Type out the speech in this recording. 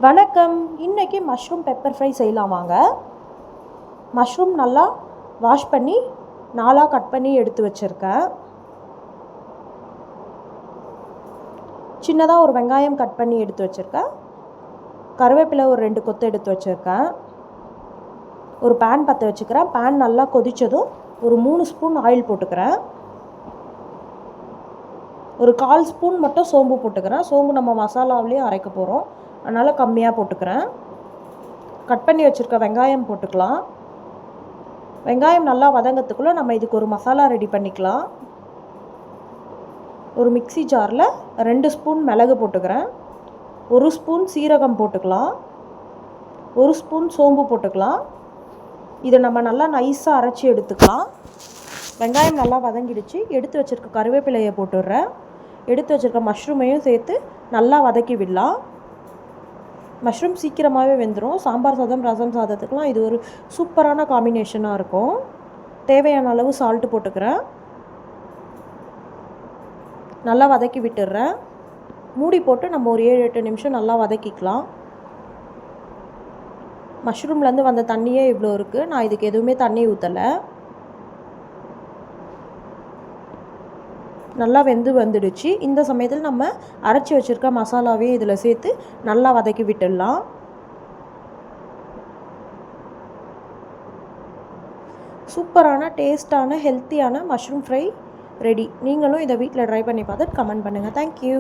வணக்கம். இன்றைக்கி mushroom pepper fry செய்யலாம் வாங்க. மஷ்ரூம் நல்லா வாஷ் பண்ணி 4ஆக கட் பண்ணி எடுத்து வச்சுருக்கேன். சின்னதாக ஒரு வெங்காயம் கட் பண்ணி எடுத்து வச்சுருக்கேன். கருவேப்பிலை ஒரு 2 கொத்து எடுத்து வச்சுருக்கேன். ஒரு பேன் பற்ற வச்சுக்கிறேன். பேன் நல்லா கொதித்ததும் ஒரு 3 ஸ்பூன் ஆயில் போட்டுக்கிறேன். ஒரு 1/4 ஸ்பூன் மட்டும் சோம்பு போட்டுக்கிறேன். சோம்பு நம்ம மசாலாவிலேயே அரைக்க போகிறோம், அதனால் கம்மியாக போட்டுக்கிறேன். கட் பண்ணி வச்சுருக்க வெங்காயம் போட்டுக்கலாம். வெங்காயம் நல்லா வதங்கிறதுக்குள்ளே நம்ம இதுக்கு ஒரு மசாலா ரெடி பண்ணிக்கலாம். ஒரு மிக்ஸி ஜாரில் 2 ஸ்பூன் மிளகு போட்டுக்கிறேன். 1 ஸ்பூன் சீரகம் போட்டுக்கலாம். 1 ஸ்பூன் சோம்பு போட்டுக்கலாம். இதை நம்ம நல்லா நைஸாக அரைச்சி எடுத்துக்கலாம். வெங்காயம் நல்லா வதங்கிடுச்சு. எடுத்து வச்சுருக்க கருவேப்பிலையை போட்டுடுறேன். எடுத்து வச்சுருக்க மஷ்ரூமையும் சேர்த்து நல்லா வதக்கி விடலாம். மஷ்ரூம் சீக்கிரமாகவே வெந்துடும். சாம்பார் சாதம், ரசம் சாதத்துக்கெலாம் இது ஒரு சூப்பரான காம்பினேஷனாக இருக்கும். தேவையான அளவு சால்ட்டு போட்டுக்கிறேன். நல்லா வதக்கி விட்டுடுறேன். மூடி போட்டு நம்ம ஒரு 7-8 நிமிஷம் நல்லா வதக்கிக்கலாம். மஷ்ரூம்லேருந்து வந்த தண்ணியே இவ்வளோ இருக்குது. நான் இதுக்கு எதுவுமே தண்ணி ஊற்றலை. நல்லா வந்துடுச்சு. இந்த சமயத்தில் நம்ம அரைச்சி வச்சுருக்க மசாலாவையும் இதில் சேர்த்து நல்லா வதக்கி விட்டுடலாம். சூப்பரான டேஸ்டான ஹெல்த்தியான மஷ்ரூம் ஃப்ரை ரெடி. நீங்களும் இதை வீட்டில் ட்ரை பண்ணி பார்த்துட்டு கமெண்ட் பண்ணுங்கள். தேங்க்யூ.